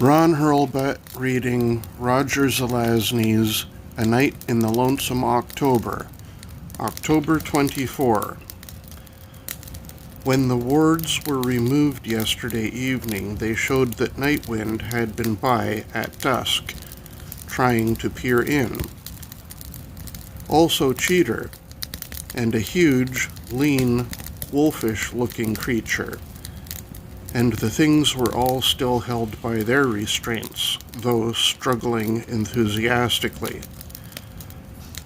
Ron Hurlbut reading Roger Zelazny's A Night in the Lonesome October, October 24. When the wards were removed yesterday evening, they showed that Nightwind had been by at dusk, trying to peer in. Also Cheater, and a huge, lean, wolfish-looking creature. And the things were all still held by their restraints, though struggling enthusiastically.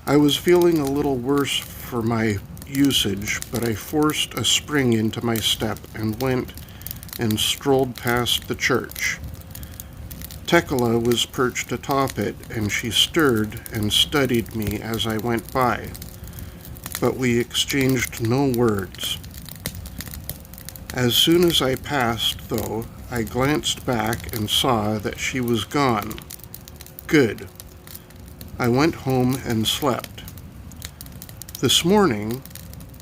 I was feeling a little worse for my usage, but I forced a spring into my step and went and strolled past the church. Tekla was perched atop it, and she stirred and studied me as I went by, but we exchanged no words. As soon as I passed, though, I glanced back and saw that she was gone. Good. I went home and slept. This morning,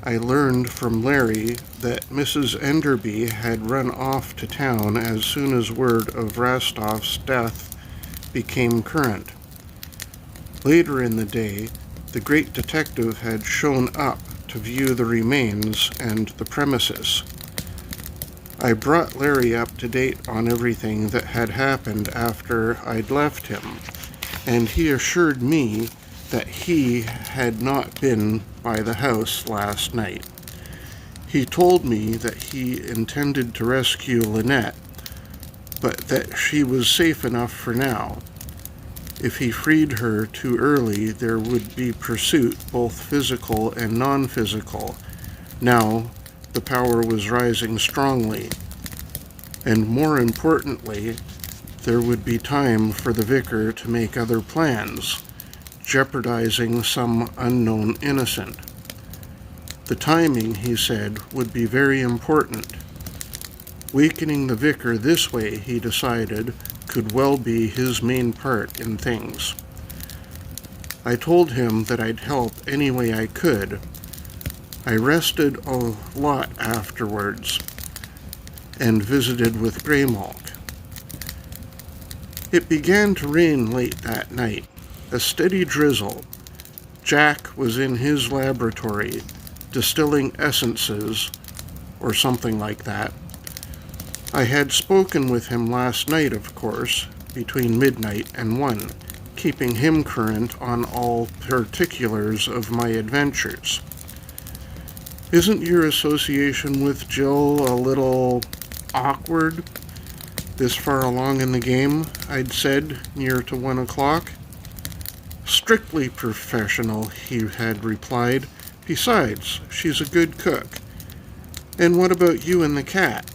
I learned from Larry that Mrs. Enderby had run off to town as soon as word of Rastov's death became current. Later in the day, the great detective had shown up to view the remains and the premises. I brought Larry up to date on everything that had happened after I'd left him, and he assured me that he had not been by the house last night. He told me that he intended to rescue Lynette, but that she was safe enough for now. If he freed her too early, there would be pursuit, both physical and non-physical. Now, the power was rising strongly, and more importantly, there would be time for the vicar to make other plans, jeopardizing some unknown innocent. The timing, he said, would be very important. Weakening the vicar this way, he decided, could well be his main part in things. I told him that I'd help any way I could. I rested a lot afterwards and visited with Greymalk. It began to rain late that night, a steady drizzle. Jack was in his laboratory distilling essences or something like that. I had spoken with him last night, of course, between midnight and 1, keeping him current on all particulars of my adventures. Isn't your association with Jill a little awkward this far along in the game? I'd said, near to 1 o'clock. Strictly professional, he had replied. Besides, she's a good cook. And what about you and the cat?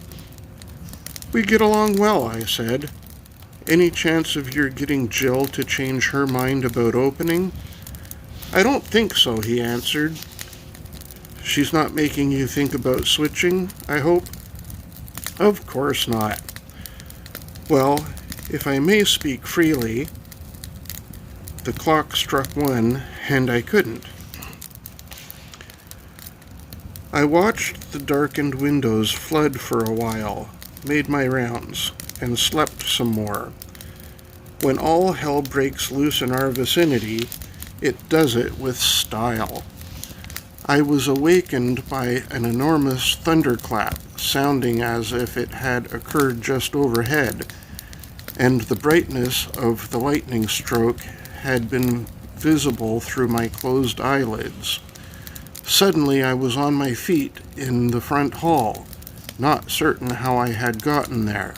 We get along well, I said. Any chance of your getting Jill to change her mind about opening? I don't think so, he answered. She's not making you think about switching, I hope? Of course not. Well, if I may speak freely, the clock struck 1, and I couldn't. I watched the darkened windows flood for a while, made my rounds, and slept some more. When all hell breaks loose in our vicinity, it does it with style. I was awakened by an enormous thunderclap, sounding as if it had occurred just overhead, and the brightness of the lightning stroke had been visible through my closed eyelids. Suddenly I was on my feet in the front hall, not certain how I had gotten there.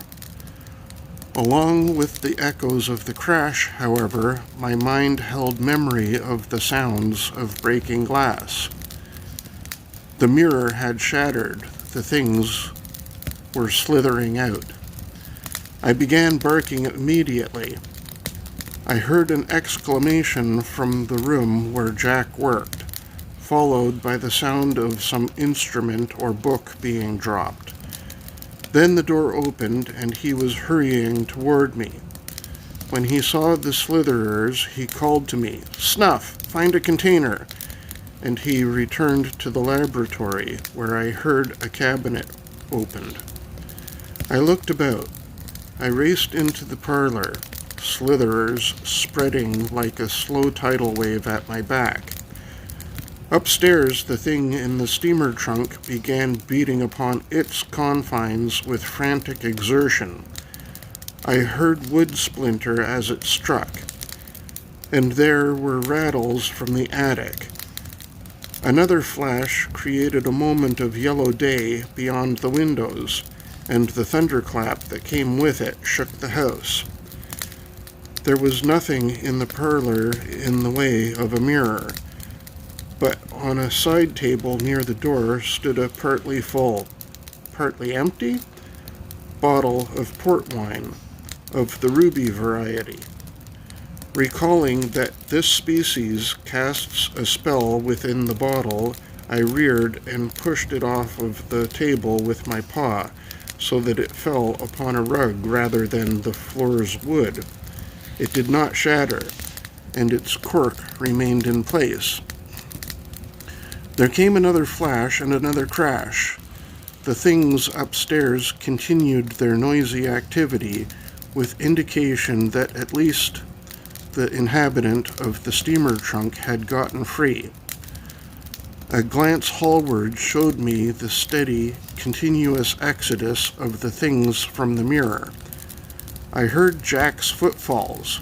Along with the echoes of the crash, however, my mind held memory of the sounds of breaking glass. The mirror had shattered. The things were slithering out. I began barking immediately. I heard an exclamation from the room where Jack worked, followed by the sound of some instrument or book being dropped. Then the door opened, and he was hurrying toward me. When he saw the slitherers, he called to me, "Snuff, find a container," and he returned to the laboratory, where I heard a cabinet opened. I looked about. I raced into the parlor, slitherers spreading like a slow tidal wave at my back. Upstairs, the thing in the steamer trunk began beating upon its confines with frantic exertion. I heard wood splinter as it struck, and there were rattles from the attic. Another flash created a moment of yellow day beyond the windows, and the thunderclap that came with it shook the house. There was nothing in the parlor in the way of a mirror, but on a side table near the door stood a partly full, partly empty bottle of port wine, of the ruby variety. Recalling that this species casts a spell within the bottle, I reared and pushed it off of the table with my paw, so that it fell upon a rug rather than the floor's wood. It did not shatter, and its cork remained in place. There came another flash and another crash. The things upstairs continued their noisy activity, with indication that at least the inhabitant of the steamer trunk had gotten free. A glance hallward showed me the steady, continuous exodus of the things from the mirror. I heard Jack's footfalls.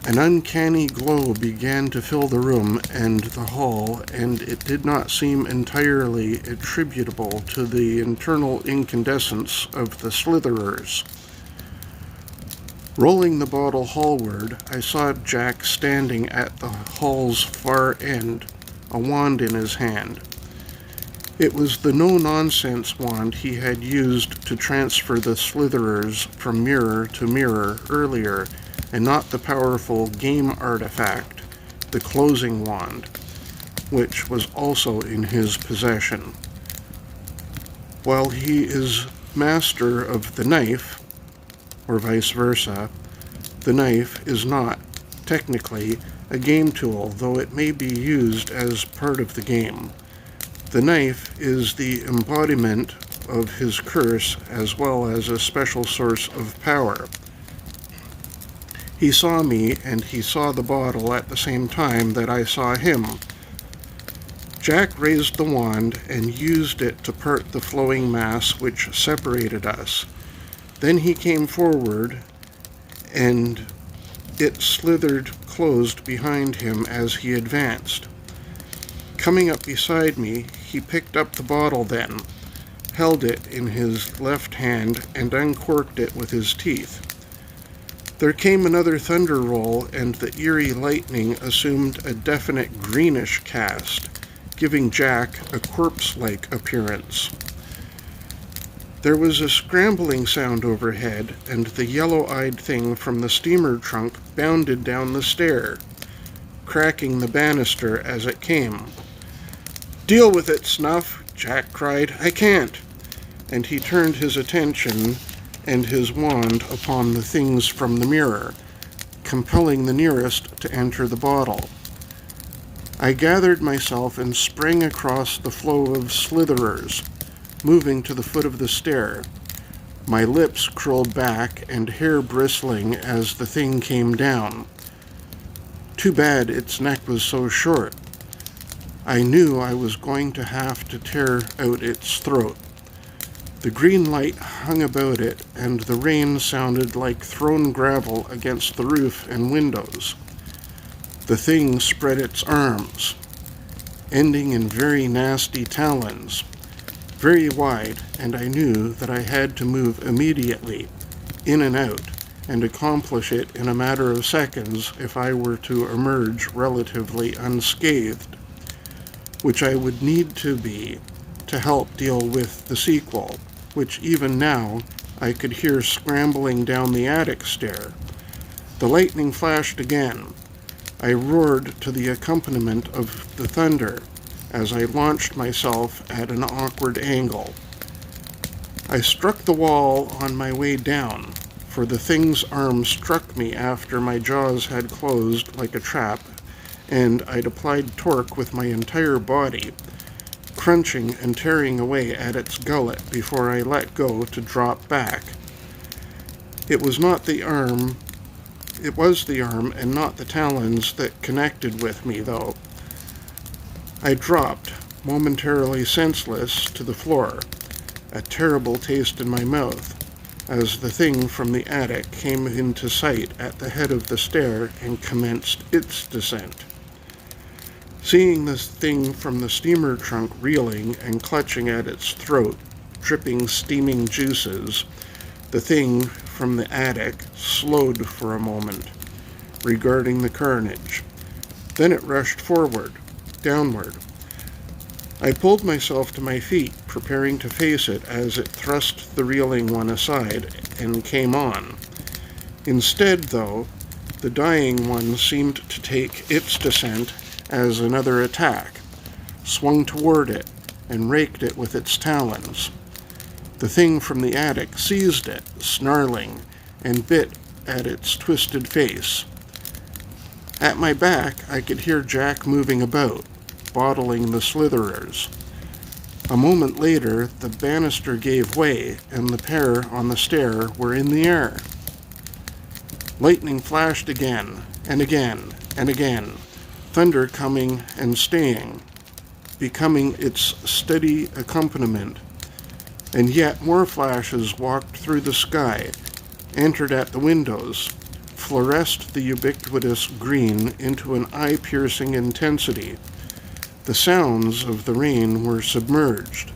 An uncanny glow began to fill the room and the hall, and it did not seem entirely attributable to the internal incandescence of the slitherers. Rolling the bottle hallward, I saw Jack standing at the hall's far end, a wand in his hand. It was the no-nonsense wand he had used to transfer the slitherers from mirror to mirror earlier, and not the powerful game artifact, the closing wand, which was also in his possession. While he is master of the knife, or vice versa, the knife is not, technically, a game tool, though it may be used as part of the game. The knife is the embodiment of his curse as well as a special source of power. He saw me, and he saw the bottle at the same time that I saw him. Jack raised the wand and used it to part the flowing mass which separated us. Then he came forward, and it slithered closed behind him as he advanced. Coming up beside me, he picked up the bottle then, held it in his left hand, and uncorked it with his teeth. There came another thunder roll, and the eerie lightning assumed a definite greenish cast, giving Jack a corpse-like appearance. There was a scrambling sound overhead, and the yellow-eyed thing from the steamer trunk bounded down the stair, cracking the banister as it came. "Deal with it, Snuff," Jack cried. "I can't." And he turned his attention and his wand upon the things from the mirror, compelling the nearest to enter the bottle. I gathered myself and sprang across the flow of slitherers, moving to the foot of the stair, my lips curled back and hair bristling as the thing came down. Too bad its neck was so short. I knew I was going to have to tear out its throat. The green light hung about it, and the rain sounded like thrown gravel against the roof and windows. The thing spread its arms, ending in very nasty talons, very wide, and I knew that I had to move immediately, in and out, and accomplish it in a matter of seconds if I were to emerge relatively unscathed, which I would need to be to help deal with the sequel, which even now I could hear scrambling down the attic stair. The lightning flashed again. I roared to the accompaniment of the thunder as I launched myself at an awkward angle. I struck the wall on my way down, for the thing's arm struck me after my jaws had closed like a trap, and I'd applied torque with my entire body, crunching and tearing away at its gullet before I let go to drop back. It was not the arm, it was the arm and not the talons that connected with me, though. I dropped, momentarily senseless, to the floor, a terrible taste in my mouth, as the thing from the attic came into sight at the head of the stair and commenced its descent. Seeing the thing from the steamer trunk reeling and clutching at its throat, dripping steaming juices, the thing from the attic slowed for a moment, regarding the carnage. Then it rushed forward, downward. I pulled myself to my feet, preparing to face it as it thrust the reeling one aside and came on. Instead, though, the dying one seemed to take its descent as another attack, swung toward it, and raked it with its talons. The thing from the attic seized it, snarling, and bit at its twisted face. At my back, I could hear Jack moving about, bottling the slitherers. A moment later, the banister gave way, and the pair on the stair were in the air. Lightning flashed again, and again, and again, thunder coming and staying, becoming its steady accompaniment. And yet more flashes walked through the sky, entered at the windows, fluoresced the ubiquitous green into an eye-piercing intensity. The sounds of the rain were submerged.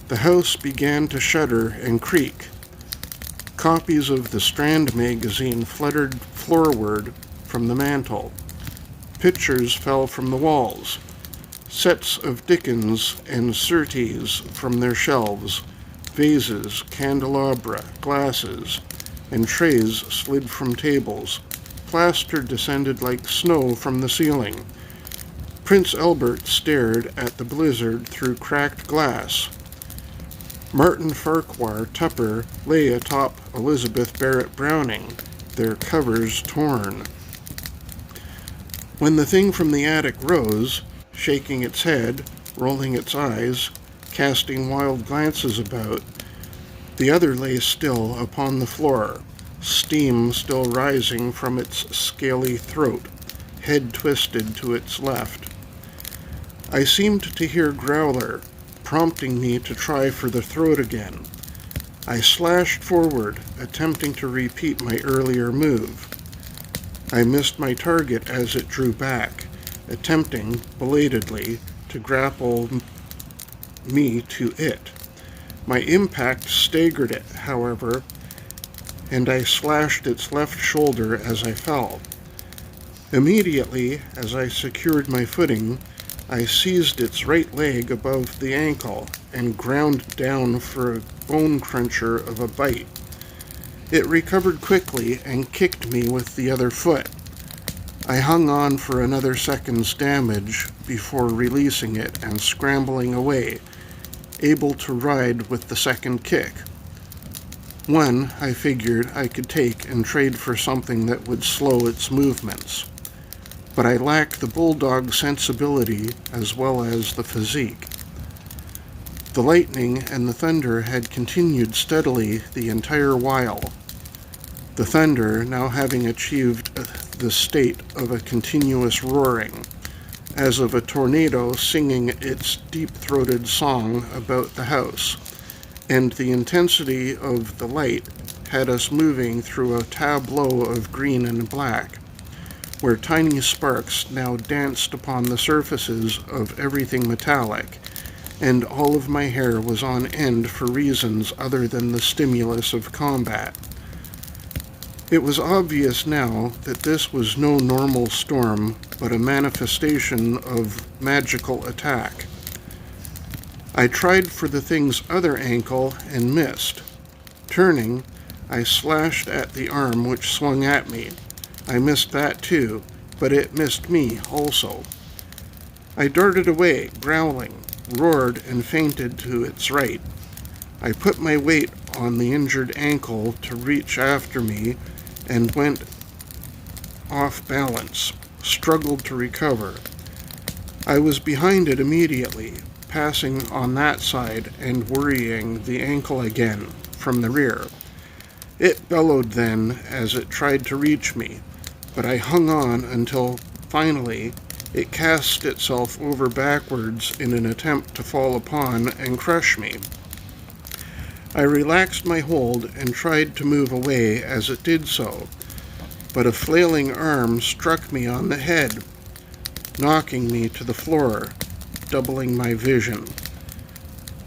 The house began to shudder and creak. Copies of the Strand magazine fluttered floorward from the mantel. Pictures fell from the walls. Sets of Dickens and Surtees from their shelves. Vases, candelabra, glasses, and trays slid from tables. Plaster descended like snow from the ceiling. Prince Albert stared at the blizzard through cracked glass. Martin Farquhar Tupper lay atop Elizabeth Barrett Browning, their covers torn. When the thing from the attic rose, shaking its head, rolling its eyes, casting wild glances about, the other lay still upon the floor, steam still rising from its scaly throat, head twisted to its left. I seemed to hear Growler, prompting me to try for the throat again. I slashed forward, attempting to repeat my earlier move. I missed my target as it drew back, attempting, belatedly, to grapple me to it. My impact staggered it, however, and I slashed its left shoulder as I fell. Immediately, as I secured my footing, I seized its right leg above the ankle and ground down for a bone cruncher of a bite. It recovered quickly and kicked me with the other foot. I hung on for another second's damage before releasing it and scrambling away, able to ride with the second kick. One, I figured, I could take and trade for something that would slow its movements. But I lacked the bulldog sensibility as well as the physique. The lightning and the thunder had continued steadily the entire while. The thunder now having achieved the state of a continuous roaring, as of a tornado singing its deep-throated song about the house, and the intensity of the light had us moving through a tableau of green and black, where tiny sparks now danced upon the surfaces of everything metallic, and all of my hair was on end for reasons other than the stimulus of combat. It was obvious now that this was no normal storm, but a manifestation of magical attack. I tried for the thing's other ankle and missed. Turning, I slashed at the arm which swung at me. I missed that too, but it missed me also. I darted away, growling, roared, and fainted to its right. I put my weight on the injured ankle to reach after me and went off balance, struggled to recover. I was behind it immediately, passing on that side and worrying the ankle again from the rear. It bellowed then as it tried to reach me, but I hung on until finally it cast itself over backwards in an attempt to fall upon and crush me. I relaxed my hold and tried to move away as it did so, but a flailing arm struck me on the head, knocking me to the floor, doubling my vision.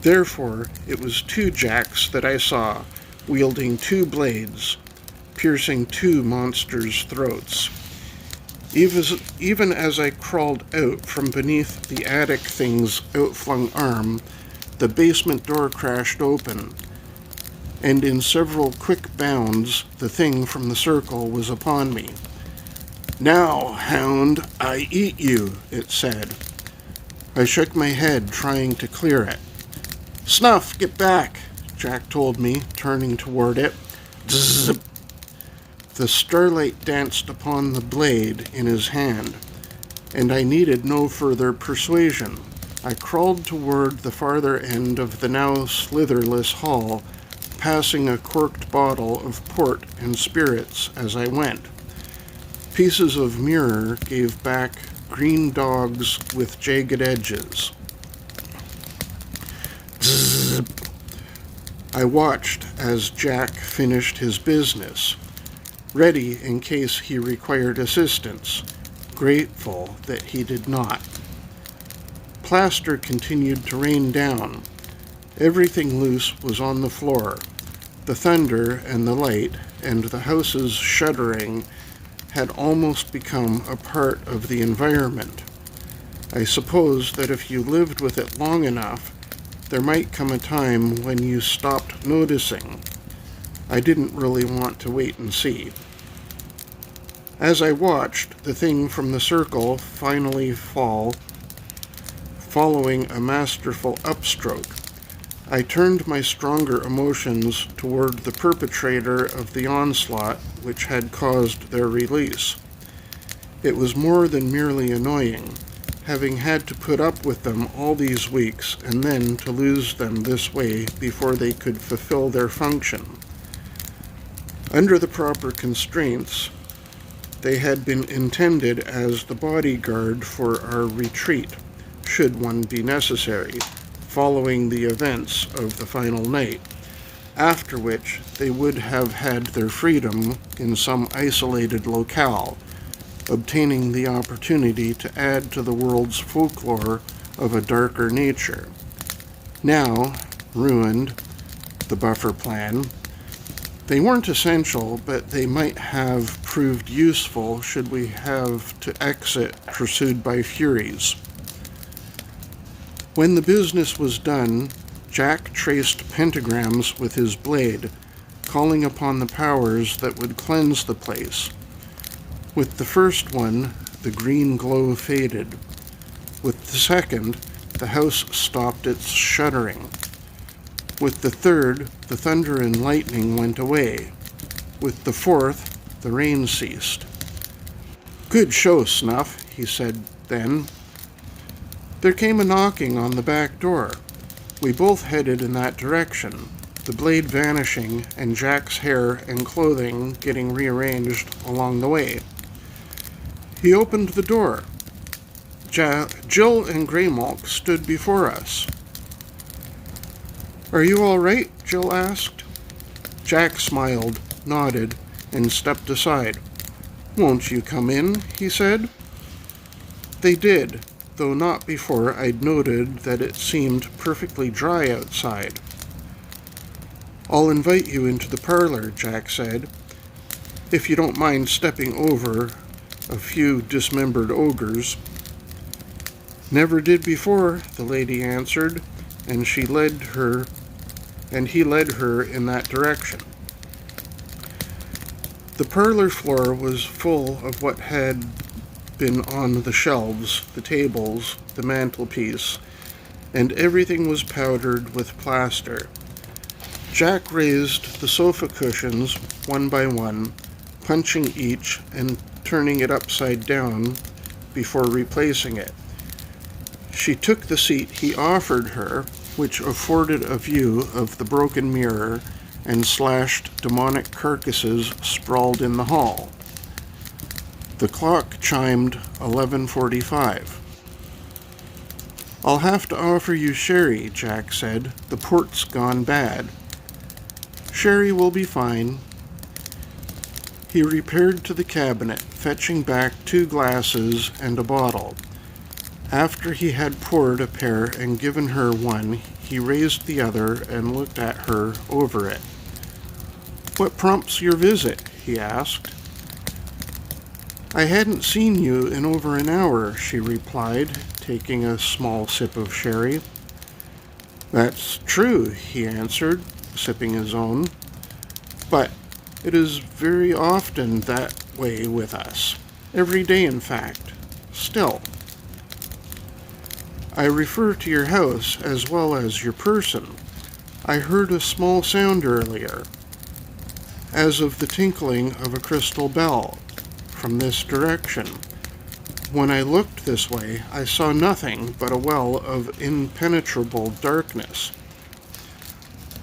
Therefore, it was two Jacks that I saw, wielding two blades, piercing two monsters' throats. Even as I crawled out from beneath the attic thing's outflung arm, the basement door crashed open, and in several quick bounds, the thing from the circle was upon me. "Now, hound, I eat you," it said. I shook my head, trying to clear it. "Snuff, get back," Jack told me, turning toward it. Zzz. The starlight danced upon the blade in his hand, and I needed no further persuasion. I crawled toward the farther end of the now slitherless hall, passing a corked bottle of port and spirits as I went. Pieces of mirror gave back green dogs with jagged edges. Zzz. I watched as Jack finished his business, ready in case he required assistance, grateful that he did not. Plaster continued to rain down. Everything loose was on the floor. The thunder and the light and the house's shuddering had almost become a part of the environment. I suppose that if you lived with it long enough, there might come a time when you stopped noticing. I didn't really want to wait and see. As I watched the thing from the circle finally fall, following a masterful upstroke, I turned my stronger emotions toward the perpetrator of the onslaught which had caused their release. It was more than merely annoying, having had to put up with them all these weeks and then to lose them this way before they could fulfill their function. Under the proper constraints, they had been intended as the bodyguard for our retreat, should one be necessary, following the events of the final night, after which they would have had their freedom in some isolated locale, obtaining the opportunity to add to the world's folklore of a darker nature. Now, ruined, the buffer plan, they weren't essential, but they might have proved useful should we have to exit pursued by Furies. When the business was done, Jack traced pentagrams with his blade, calling upon the powers that would cleanse the place. With the first one, the green glow faded. With the second, the house stopped its shuddering. With the third, the thunder and lightning went away. With the fourth, the rain ceased. "Good show, Snuff," he said then. There came a knocking on the back door. We both headed in that direction, the blade vanishing and Jack's hair and clothing getting rearranged along the way. He opened the door. Jill and Greymalk stood before us. "Are you all right?" Jill asked. Jack smiled, nodded, and stepped aside. "Won't you come in?" he said. They did, though not before I'd noted that it seemed perfectly dry outside. "I'll invite you into the parlor," Jack said, "if you don't mind stepping over a few dismembered ogres." "Never did before," the lady answered, and he led her in that direction. The parlor floor was full of what had been on the shelves, the tables, the mantelpiece, and everything was powdered with plaster. Jack raised the sofa cushions one by one, punching each and turning it upside down before replacing it. She took the seat he offered her, which afforded a view of the broken mirror and slashed demonic carcasses sprawled in the hall. The clock chimed 11:45. "I'll have to offer you sherry," Jack said. "The port's gone bad." "Sherry will be fine." He repaired to the cabinet, fetching back 2 glasses and a bottle. After he had poured a pair and given her one, he raised the other and looked at her over it. "What prompts your visit?" he asked. "I hadn't seen you in over an hour," she replied, taking a small sip of sherry. "That's true," he answered, sipping his own. "But it is very often that way with us. Every day, in fact. Still. I refer to your house as well as your person. I heard a small sound earlier, as of the tinkling of a crystal bell, from this direction. When I looked this way, I saw nothing but a well of impenetrable darkness."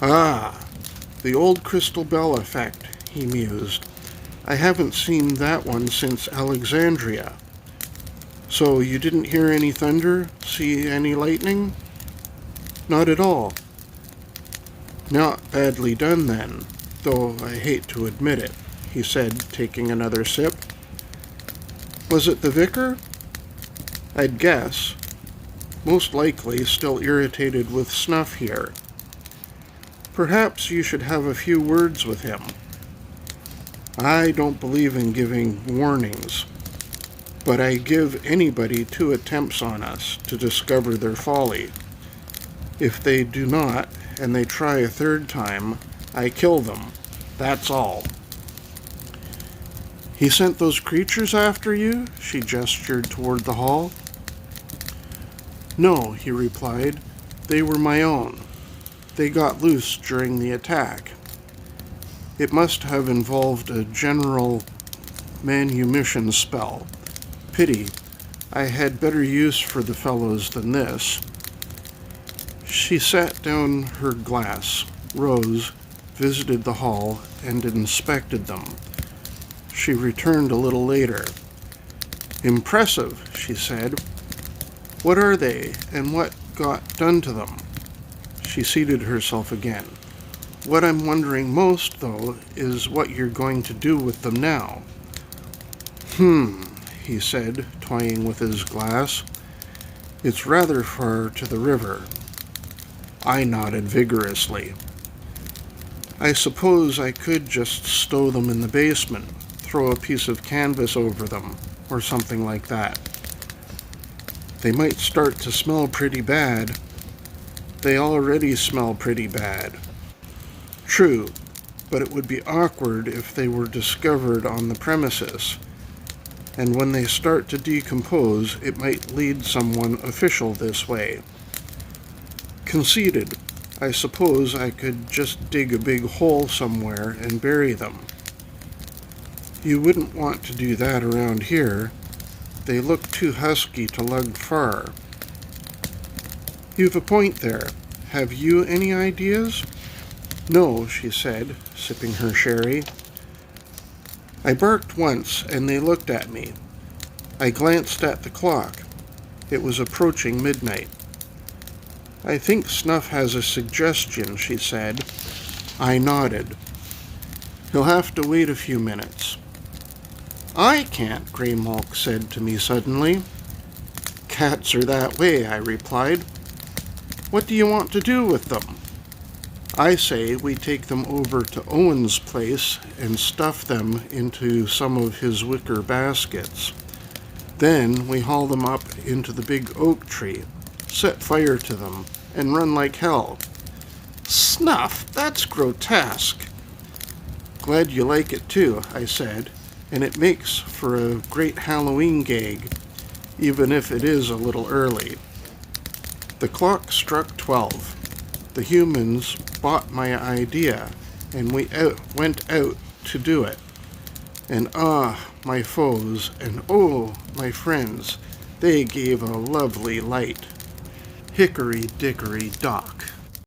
"Ah, the old crystal bell effect," he mused. "I haven't seen that one since Alexandria. So you didn't hear any thunder, see any lightning?" "Not at all." "Not badly done then, though I hate to admit it," he said, taking another sip. "Was it the vicar?" "I'd guess. Most likely still irritated with snuff here. Perhaps you should have a few words with him." "I don't believe in giving warnings, but I give anybody 2 attempts on us to discover their folly. If they do not, and they try a 3rd time, I kill them. That's all." "He sent those creatures after you?" She gestured toward the hall. "No," he replied. "They were my own. They got loose during the attack. It must have involved a general manumission spell. Pity. I had better use for the fellows than this." She set down her glass, rose, visited the hall, and inspected them. She returned a little later. "Impressive," she said. "What are they, and what got done to them?" She seated herself again. "What I'm wondering most, though, is what you're going to do with them now." He said, toying with his glass. "It's rather far to the river." I nodded vigorously. "I suppose I could just stow them in the basement, throw a piece of canvas over them, or something like that." "They might start to smell pretty bad." "They already smell pretty bad." "True, but it would be awkward if they were discovered on the premises. And when they start to decompose, it might lead someone official this way." Conceded. "I suppose I could just dig a big hole somewhere and bury them." "You wouldn't want to do that around here. They look too husky to lug far." "You've a point there. Have you any ideas?" "No," she said, sipping her sherry. "I barked once, and they looked at me. I glanced at the clock. It was approaching midnight." "I think snuff has a suggestion," she said. I nodded. "He'll have to wait a few minutes." "I can't," Grey Mulk said to me suddenly. "Cats are that way," I replied. "What do you want to do with them?" "I say we take them over to Owen's place and stuff them into some of his wicker baskets. Then we haul them up into the big oak tree, set fire to them, and run like hell." "Snuff? That's grotesque." "Glad you like it too," I said, "and it makes for a great Halloween gag, even if it is a little early." The clock struck 12. The humans bought my idea, and we went out to do it. And my foes, and my friends, they gave a lovely light. Hickory dickory dock.